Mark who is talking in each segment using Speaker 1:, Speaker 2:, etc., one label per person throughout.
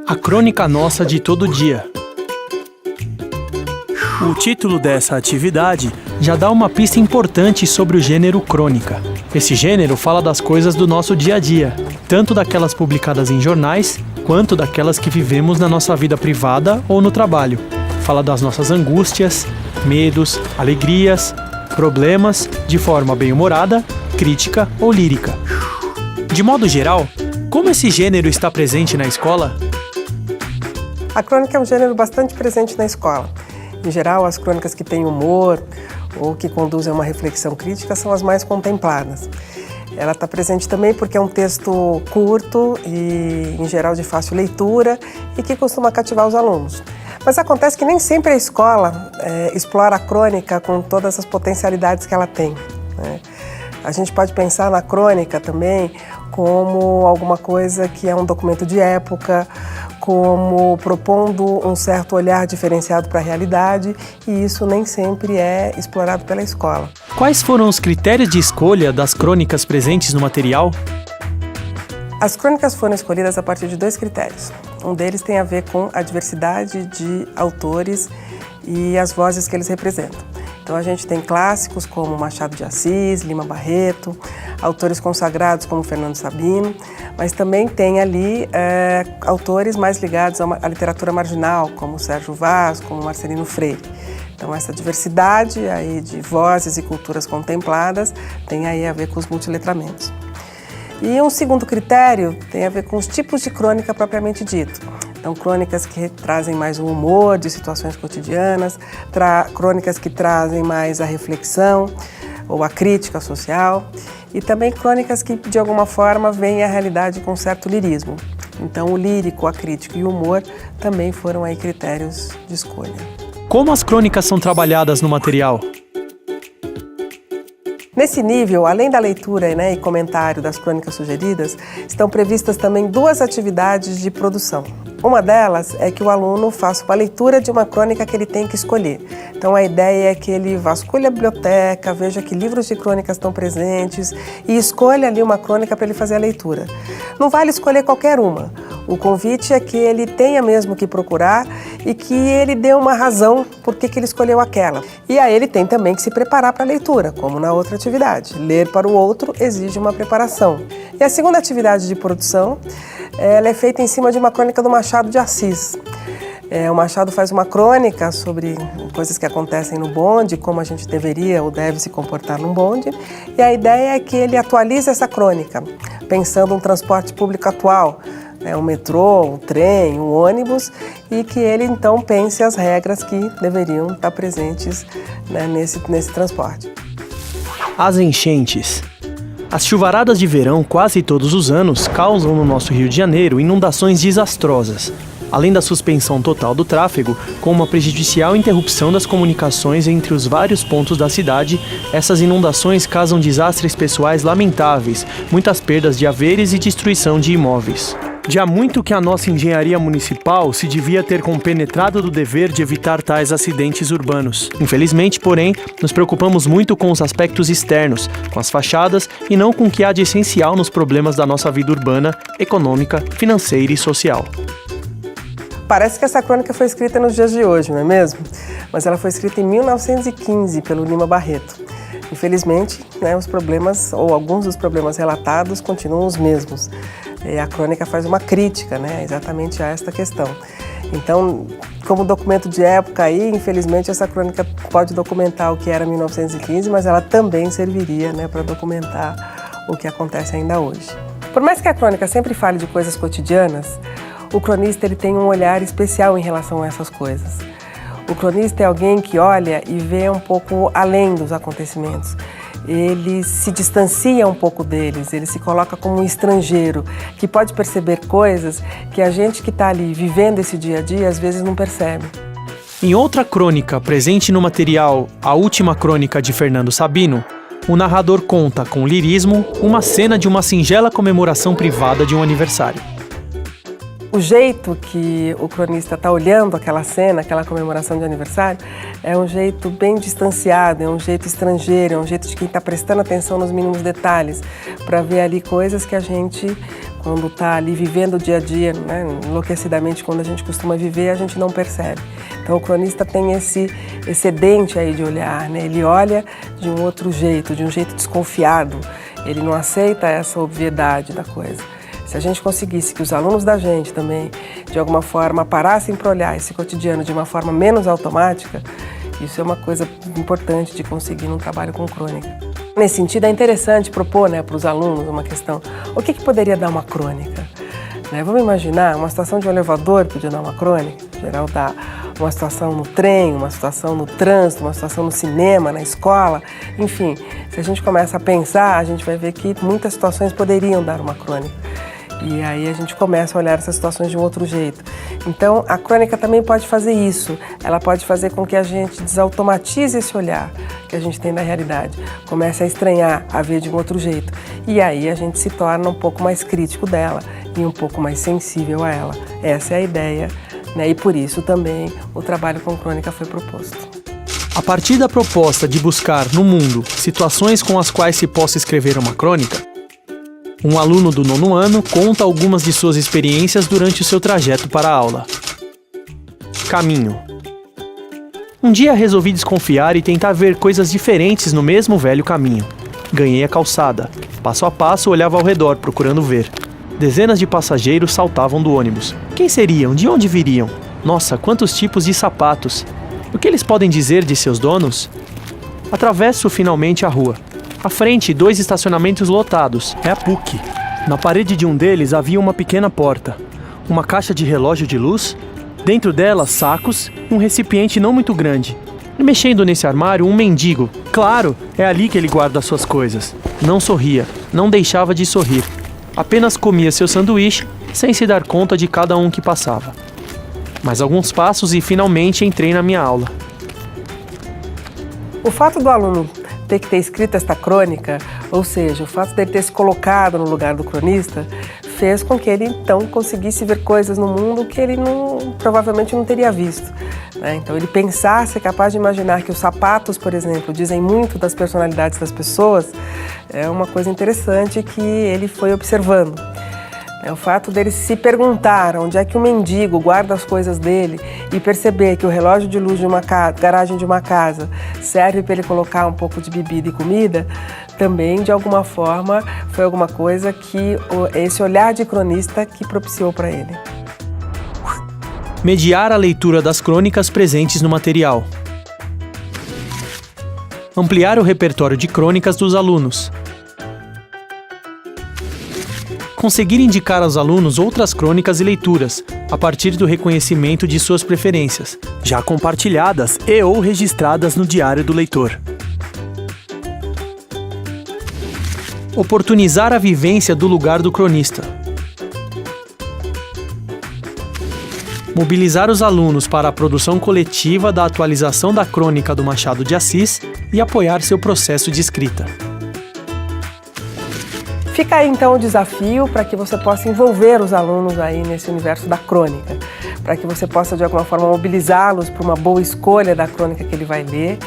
Speaker 1: A crônica nossa de todo dia. O título dessa atividade já dá uma pista importante sobre o gênero crônica. Esse gênero fala das coisas do nosso dia a dia, tanto daquelas publicadas em jornais, quanto daquelas que vivemos na nossa vida privada ou no trabalho. Fala das nossas angústias, medos, alegrias, problemas, de forma bem-humorada, crítica ou lírica. De modo geral, como esse gênero está presente na escola?
Speaker 2: A crônica é um gênero bastante presente na escola. Em geral, as crônicas que têm humor ou que conduzem a uma reflexão crítica são as mais contempladas. Ela está presente também porque é um texto curto e, em geral, de fácil leitura e que costuma cativar os alunos. Mas acontece que nem sempre a escola explora a crônica com todas as potencialidades que ela tem, né? A gente pode pensar na crônica também como alguma coisa que é um documento de época, como propondo um certo olhar diferenciado para a realidade, e isso nem sempre é explorado pela escola.
Speaker 1: Quais foram os critérios de escolha das crônicas presentes no material?
Speaker 2: As crônicas foram escolhidas a partir de 2 critérios. Um deles tem a ver com a diversidade de autores e as vozes que eles representam. Então a gente tem clássicos como Machado de Assis, Lima Barreto, autores consagrados como Fernando Sabino, mas também tem ali autores mais ligados à literatura marginal, como Sérgio Vaz, como Marcelino Freire. Então essa diversidade aí de vozes e culturas contempladas tem aí a ver com os multiletramentos. E um segundo critério tem a ver com os tipos de crônica propriamente dito. Então, crônicas que trazem mais o humor de situações cotidianas, crônicas que trazem mais a reflexão ou a crítica social, e também crônicas que, de alguma forma, veem a realidade com certo lirismo. Então, o lírico, a crítica e o humor também foram aí critérios de escolha.
Speaker 1: Como as crônicas são trabalhadas no material?
Speaker 2: Nesse nível, além da leitura e comentário das crônicas sugeridas, estão previstas também 2 atividades de produção. Uma delas é que o aluno faça uma leitura de uma crônica que ele tem que escolher. Então a ideia é que ele vasculhe a biblioteca, veja que livros de crônicas estão presentes e escolha ali uma crônica para ele fazer a leitura. Não vale escolher qualquer uma. O convite é que ele tenha mesmo que procurar e que ele dê uma razão por que ele escolheu aquela. E aí ele tem também que se preparar para a leitura, como na outra atividade. Ler para o outro exige uma preparação. E a segunda atividade de produção, ela é feita em cima de uma crônica do Machado de Assis. O Machado faz uma crônica sobre coisas que acontecem no bonde, como a gente deveria ou deve se comportar num bonde. E a ideia é que ele atualize essa crônica, pensando um transporte público atual, um metrô, um trem, um ônibus, e que ele então pense as regras que deveriam estar presentes nesse transporte.
Speaker 1: As enchentes. As chuvaradas de verão quase todos os anos causam no nosso Rio de Janeiro inundações desastrosas, além da suspensão total do tráfego, com uma prejudicial interrupção das comunicações entre os vários pontos da cidade. Essas inundações causam desastres pessoais lamentáveis, muitas perdas de haveres e destruição de imóveis. De há muito que a nossa engenharia municipal se devia ter compenetrado do dever de evitar tais acidentes urbanos. Infelizmente, porém, nos preocupamos muito com os aspectos externos, com as fachadas, e não com o que há de essencial nos problemas da nossa vida urbana, econômica, financeira e social.
Speaker 2: Parece que essa crônica foi escrita nos dias de hoje, não é mesmo? Mas ela foi escrita em 1915 pelo Lima Barreto. Infelizmente, os problemas, ou alguns dos problemas relatados, continuam os mesmos. E a crônica faz uma crítica, exatamente a esta questão. Então, como documento de época aí, infelizmente, essa crônica pode documentar o que era 1915, mas ela também serviria para documentar o que acontece ainda hoje. Por mais que a crônica sempre fale de coisas cotidianas, o cronista ele tem um olhar especial em relação a essas coisas. O cronista é alguém que olha e vê um pouco além dos acontecimentos. Ele se distancia um pouco deles, ele se coloca como um estrangeiro, que pode perceber coisas que a gente que está ali vivendo esse dia a dia, às vezes não percebe.
Speaker 1: Em outra crônica presente no material A Última Crônica de Fernando Sabino, o narrador conta com lirismo uma cena de uma singela comemoração privada de um aniversário.
Speaker 2: O jeito que o cronista está olhando aquela cena, aquela comemoração de aniversário, é um jeito bem distanciado, é um jeito estrangeiro, é um jeito de quem está prestando atenção nos mínimos detalhes, para ver ali coisas que a gente, quando está ali vivendo o dia a dia, né, enlouquecidamente, quando a gente costuma viver, a gente não percebe. Então o cronista tem esse excedente aí de olhar, né? Ele olha de um outro jeito, de um jeito desconfiado, ele não aceita essa obviedade da coisa. Se a gente conseguisse que os alunos da gente também, de alguma forma, parassem para olhar esse cotidiano de uma forma menos automática, isso é uma coisa importante de conseguir num trabalho com crônica. Nesse sentido, é interessante propor, né, para os alunos uma questão: o que poderia dar uma crônica? Né? Vamos imaginar uma situação de um elevador podia dar uma crônica, em geral dá uma situação no trem, uma situação no trânsito, uma situação no cinema, na escola, enfim. Se a gente começa a pensar, a gente vai ver que muitas situações poderiam dar uma crônica. E aí a gente começa a olhar essas situações de um outro jeito. Então, a crônica também pode fazer isso. Ela pode fazer com que a gente desautomatize esse olhar que a gente tem da realidade. Comece a estranhar, a ver de um outro jeito. E aí a gente se torna um pouco mais crítico dela e um pouco mais sensível a ela. Essa é a ideia, né? E por isso também o trabalho com crônica foi proposto.
Speaker 1: A partir da proposta de buscar no mundo situações com as quais se possa escrever uma crônica, um aluno do 9º ano conta algumas de suas experiências durante o seu trajeto para a aula. Caminho. Um dia resolvi desconfiar e tentar ver coisas diferentes no mesmo velho caminho. Ganhei a calçada. Passo a passo olhava ao redor procurando ver. Dezenas de passageiros saltavam do ônibus. Quem seriam? De onde viriam? Nossa, quantos tipos de sapatos! O que eles podem dizer de seus donos? Atravesso finalmente a rua. À frente, 2 estacionamentos lotados. É a PUC. Na parede de um deles havia uma pequena porta. Uma caixa de relógio de luz. Dentro dela, sacos e um recipiente não muito grande. E mexendo nesse armário, um mendigo. Claro, é ali que ele guarda suas coisas. Não sorria, não deixava de sorrir. Apenas comia seu sanduíche, sem se dar conta de cada um que passava. Mais alguns passos e finalmente entrei na minha aula.
Speaker 2: O fato do aluno ter que ter escrito esta crônica, ou seja, o fato dele ter se colocado no lugar do cronista, fez com que ele então conseguisse ver coisas no mundo que ele provavelmente não teria visto, né? Então ele pensasse, capaz de imaginar que os sapatos, por exemplo, dizem muito das personalidades das pessoas, é uma coisa interessante que ele foi observando. O fato dele se perguntar onde é que o mendigo guarda as coisas dele e perceber que o relógio de luz de uma garagem de uma casa serve para ele colocar um pouco de bebida e comida, também, de alguma forma, foi alguma coisa que esse olhar de cronista que propiciou para ele.
Speaker 1: Mediar a leitura das crônicas presentes no material. Ampliar o repertório de crônicas dos alunos. Conseguir indicar aos alunos outras crônicas e leituras, a partir do reconhecimento de suas preferências, já compartilhadas e ou registradas no diário do leitor. Oportunizar a vivência do lugar do cronista. Mobilizar os alunos para a produção coletiva da atualização da crônica do Machado de Assis e apoiar seu processo de escrita.
Speaker 2: Fica aí então o desafio para que você possa envolver os alunos aí nesse universo da crônica, para que você possa de alguma forma mobilizá-los para uma boa escolha da crônica que ele vai ler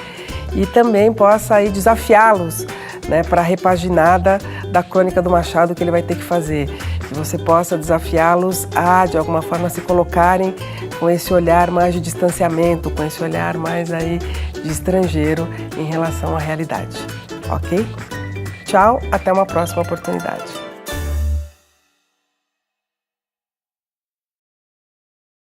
Speaker 2: e também possa aí desafiá-los, né, para a repaginada da crônica do Machado que ele vai ter que fazer. Que você possa desafiá-los a de alguma forma se colocarem com esse olhar mais de distanciamento, com esse olhar mais aí de estrangeiro em relação à realidade, ok? Tchau, até uma próxima oportunidade.